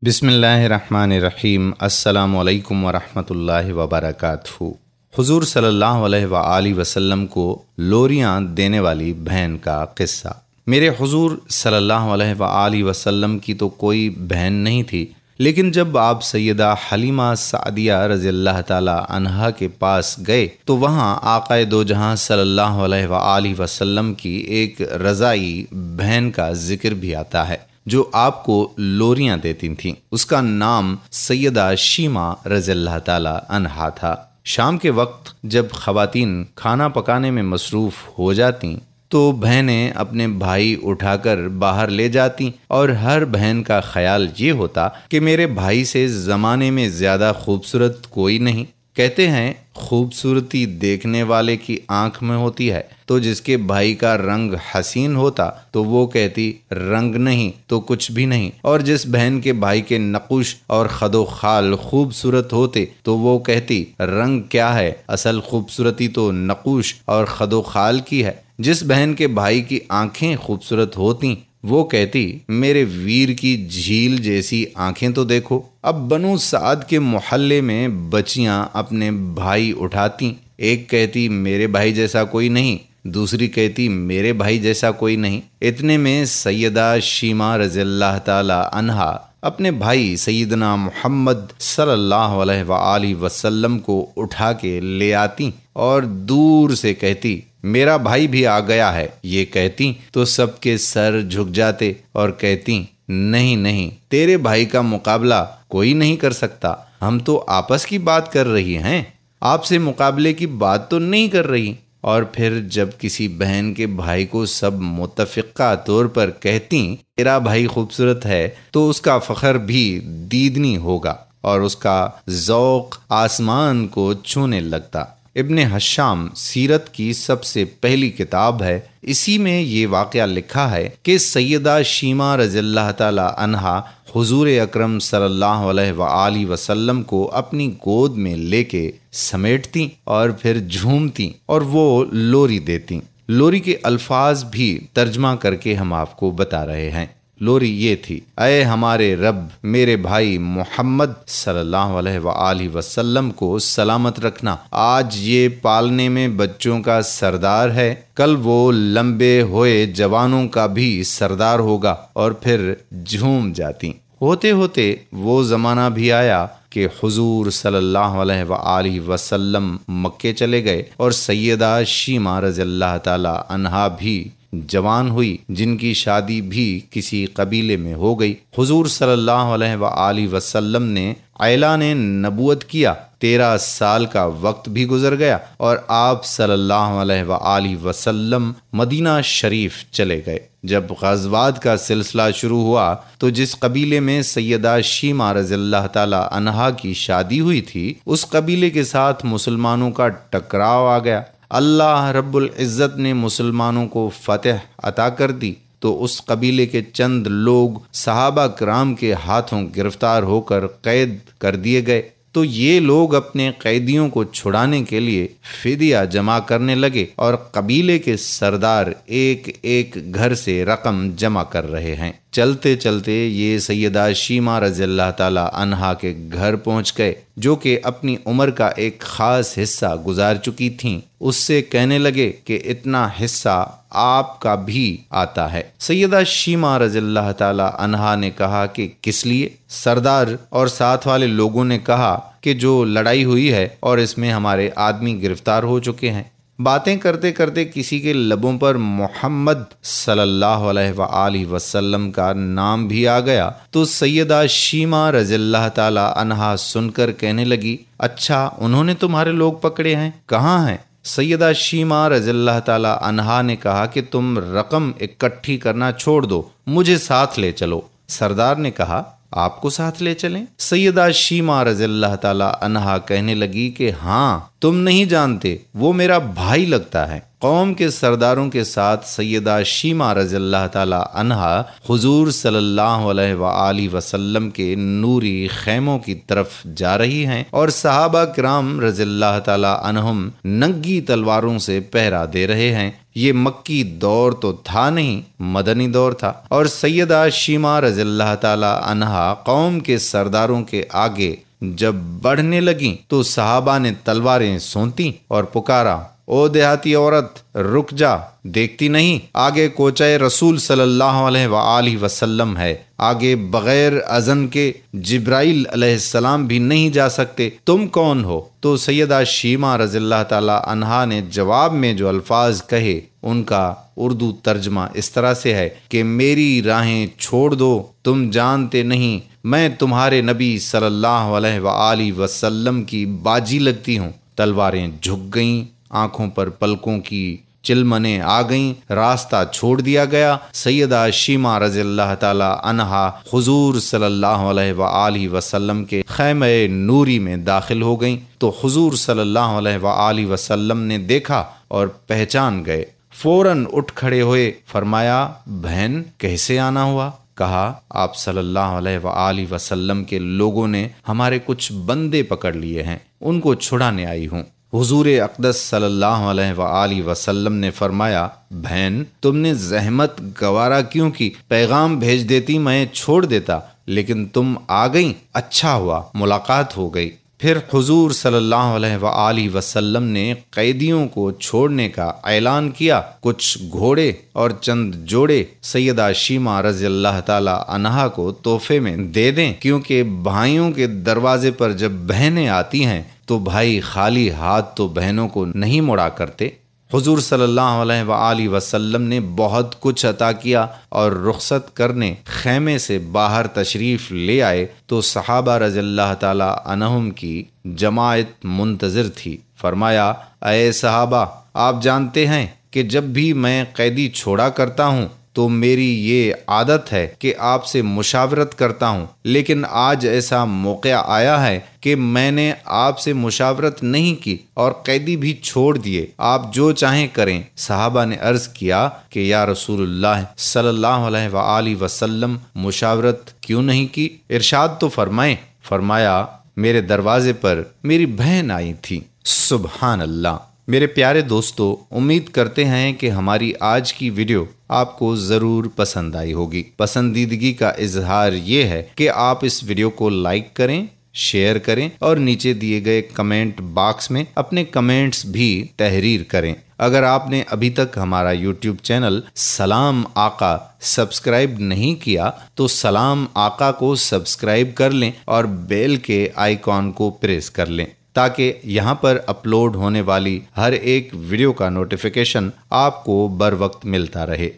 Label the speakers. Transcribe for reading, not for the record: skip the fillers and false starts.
Speaker 1: बिस्मिल्लाहिर्रहमानिर्रहीम। अस्सलामु अलैकुम वरहमतुल्लाहि वबरकातुहू। हुजूर सल्लल्लाहु अलैहि वसल्लम को लोरियां देने वाली बहन का किस्सा। मेरे हुजूर सल्लल्लाहु अलैहि वसल्लम की तो कोई बहन नहीं थी, लेकिन जब आप सैयदा हलीमा सादिया रज़ियल्लाहु ताला अन्हा के पास गए तो वहाँ आक़ाए दो जहां सल्लल्लाहु अलैहि वसल्लम की एक रज़ाई बहन का जिक्र भी आता है जो आपको लोरियां देती थीं। उसका नाम सैयदा शीमा रज़ियल्लाहु ताला अन्हा था। शाम के वक्त जब ख़वातीन खाना पकाने में मसरूफ़ हो जाती तो बहनें अपने भाई उठाकर बाहर ले जाती और हर बहन का ख्याल ये होता कि मेरे भाई से ज़माने में ज़्यादा खूबसूरत कोई नहीं। कहते हैं खूबसूरती देखने वाले की आंख में होती है, तो जिसके भाई का रंग हसीन होता तो वो कहती रंग नहीं तो कुछ भी नहीं, और जिस बहन के भाई के नकुश और खदो खाल खूबसूरत होते तो वो कहती रंग क्या है, असल खूबसूरती तो नकुश और खदो खाल की है। जिस बहन के भाई की आंखें खूबसूरत होती वो कहती मेरे वीर की झील जैसी आंखें तो देखो। अब बनु साद के मोहल्ले में बच्चियां अपने भाई उठाती, एक कहती मेरे भाई जैसा कोई नहीं, दूसरी कहती मेरे भाई जैसा कोई नहीं। इतने में सैयदा शीमा रज़ियल्लाहु ताला अन्हा अपने भाई सैयदना मोहम्मद सल्लल्लाहु अलैहि वसल्लम को उठा के ले आती और दूर से कहती मेरा भाई भी आ गया है। ये कहती तो सबके सर झुक जाते और कहती नहीं नहीं, तेरे भाई का मुकाबला कोई नहीं कर सकता। हम तो आपस की बात कर रही हैं, आपसे मुकाबले की बात तो नहीं कर रही। और फिर जब किसी बहन के भाई को सब मुत्तफ़िक़ा तौर पर कहती तेरा भाई खूबसूरत है तो उसका फ़ख्र भी दीदनी होगा और उसका ज़ौक़ आसमान को छूने लगता। इब्ने हशाम सीरत की सबसे पहली किताब है, इसी में ये वाक़या लिखा है कि सैयदा शीमा रज़ियल्लाहु ताला अन्हा हुजूर अकरम सल्लल्लाहु अलैहि वसल्लम को अपनी गोद में लेके समेटती और फिर झूमती और वो लोरी देती। लोरी के अल्फाज भी तर्जमा करके हम आपको बता रहे हैं। लोरी ये थी, ऐ हमारे रब, मेरे भाई मोहम्मद सल्लल्लाहु अलैहि वसल्लम को सलामत रखना। आज ये पालने में बच्चों का सरदार है, कल वो लंबे होए जवानों का भी सरदार होगा। और फिर झूम जाती। होते होते वो ज़माना भी आया कि हुजूर सल्लल्लाहु अलैहि वसल्लम मक्के चले गए और सैयदा शीमा रज़ियल्लाहु ताला अन्हा भी जवान हुई, जिनकी शादी भी किसी कबीले में हो गई। हुजूर सल्लल्लाहु अलैहि वसल्लम ने ऐलान नबूवत किया। 13 साल का वक्त भी गुजर गया और आप सल्लल्लाहु अलैहि वसल्लम मदीना शरीफ चले गए। जब ग़ज़वात का सिलसिला शुरू हुआ तो जिस कबीले में सैयदा शीमा रज़ियल्लाहु ताला अन्हा की शादी हुई थी, उस कबीले के साथ मुसलमानों का टकराव आ गया। अल्लाह रब्बुल इज़्ज़त ने मुसलमानों को फतह अता कर दी तो उस कबीले के चंद लोग सहाबा कराम के हाथों गिरफ्तार होकर कैद कर दिए गए। तो ये लोग अपने कैदियों को छुड़ाने के लिए फिदिया जमा करने लगे और कबीले के सरदार एक एक घर से रकम जमा कर रहे हैं। चलते चलते ये सैयदा शीमा रज़ियल्लाहु ताला अन्हा के घर पहुंच गए, जो कि अपनी उम्र का एक ख़ास हिस्सा गुजार चुकी थीं। उससे कहने लगे कि इतना हिस्सा आपका भी आता है। सैयदा शीमा रज़ियल्लाहु ताला अन्हा ने कहा कि किस लिए? सरदार और साथ वाले लोगों ने कहा कि जो लड़ाई हुई है और इसमें हमारे आदमी गिरफ्तार हो चुके हैं। बातें करते करते किसी के लबों पर मोहम्मद सल्लल्लाहु अलैहि वसल्लम का नाम भी आ गया तो सैयदा शीमा रज़ियल्लाहु ताला अन्हा सुनकर कहने लगी, अच्छा उन्होंने तुम्हारे लोग पकड़े हैं, कहाँ हैं? सैयदा शीमा रज़ियल्लाहु ताला अन्हा ने कहा कि तुम रकम इकट्ठी करना छोड़ दो, मुझे साथ ले चलो। सरदार ने कहा आपको साथ ले चलें? सैयदा शीमा रज़ियल्लाहु ताला अन्हा कहने लगी कि हाँ, तुम नहीं जानते, वो मेरा भाई लगता है। قوم کے سرداروں کے ساتھ سیدہ شیمہ رضی اللہ تعالی عنہا حضور صلی اللہ علیہ وآلہ وسلم کے نوری خیموں کی طرف جا رہی ہیں اور صحابہ کرام رضی اللہ تعالی عنہم ننگی تلواروں سے پہرا دے رہے ہیں۔ یہ مکی دور تو تھا نہیں، مدنی دور تھا، اور سیدہ شیمہ رضی اللہ تعالی عنہا قوم کے سرداروں کے آگے جب بڑھنے لگیں تو صحابہ نے تلواریں سونتیں اور پکارا، او دیہاتی عورت رک جا، دیکھتی نہیں آگے کوچہ رسول صلی اللہ علیہ وآلہ وسلم ہے، آگے بغیر اذن کے جبرائیل علیہ السلام بھی نہیں جا سکتے، تم کون ہو؟ تو سیدہ شیمہ رضی اللہ تعالی عنہا نے جواب میں جو الفاظ کہے ان کا اردو ترجمہ اس طرح سے ہے کہ میری راہیں چھوڑ دو، تم جانتے نہیں میں تمہارے نبی صلی اللہ علیہ وآلہ وسلم کی باجی لگتی ہوں۔ تلواریں جھک گئیں، آنکھوں پر پلکوں کی چلمنیں آ گئیں، راستہ چھوڑ دیا گیا۔ سیدہ شیمہ رضی اللہ تعالی عنہا حضور صلی اللہ علیہ وآلہ وسلم کے خیمہ نوری میں داخل ہو گئیں تو حضور صلی اللہ علیہ وآلہ وسلم نے دیکھا اور پہچان گئے، فوراً اٹھ کھڑے ہوئے، فرمایا بہن کیسے آنا ہوا؟ کہا آپ صلی اللہ علیہ وآلہ وسلم کے لوگوں نے ہمارے کچھ بندے پکڑ لیے ہیں، ان کو چھڑانے آئی ہوں۔ حضور اقدس صلی اللہ علیہ وآلہ وسلم نے فرمایا بہن تم نے زحمت گوارا کیوں کی؟ پیغام بھیج دیتی میں چھوڑ دیتا، لیکن تم آ گئیں، اچھا ہوا ملاقات ہو گئی۔ پھر حضور صلی اللہ علیہ وآلہ وسلم نے قیدیوں کو چھوڑنے کا اعلان کیا۔ کچھ گھوڑے اور چند جوڑے سیدہ شیمہ رضی اللہ تعالی عنہا کو تحفے میں دے دیں، کیونکہ بھائیوں کے دروازے پر جب بہنیں آتی ہیں تو بھائی خالی ہاتھ تو بہنوں کو نہیں مڑا کرتے۔ حضور صلی اللہ علیہ وآلہ وسلم نے بہت کچھ عطا کیا اور رخصت کرنے خیمے سے باہر تشریف لے آئے تو صحابہ رضی اللہ تعالی عنہم کی جماعت منتظر تھی۔ فرمایا اے صحابہ، آپ جانتے ہیں کہ جب بھی میں قیدی چھوڑا کرتا ہوں تو میری یہ عادت ہے کہ آپ سے مشاورت کرتا ہوں، لیکن آج ایسا موقع آیا ہے کہ میں نے آپ سے مشاورت نہیں کی اور قیدی بھی چھوڑ دیے، آپ جو چاہیں کریں۔ صحابہ نے عرض کیا کہ یا رسول اللہ صلی اللہ علیہ وآلہ وسلم مشاورت کیوں نہیں کی؟ ارشاد تو فرمائیں۔ فرمایا میرے دروازے پر میری بہن آئی تھی۔ سبحان اللہ۔ میرے پیارے دوستو، امید کرتے ہیں کہ ہماری آج کی ویڈیو آپ کو ضرور پسند آئی ہوگی۔ پسندیدگی کا اظہار یہ ہے کہ آپ اس ویڈیو کو لائک کریں، شیئر کریں اور نیچے دیے گئے کمنٹ باکس میں اپنے کمنٹس بھی تحریر کریں۔ اگر آپ نے ابھی تک ہمارا یوٹیوب چینل سلام آقا سبسکرائب نہیں کیا تو سلام آقا کو سبسکرائب کر لیں اور بیل کے آئیکن کو پریس کر لیں تاکہ یہاں پر اپلوڈ ہونے والی ہر ایک ویڈیو کا نوٹیفیکیشن آپ کو بر وقت ملتا رہے۔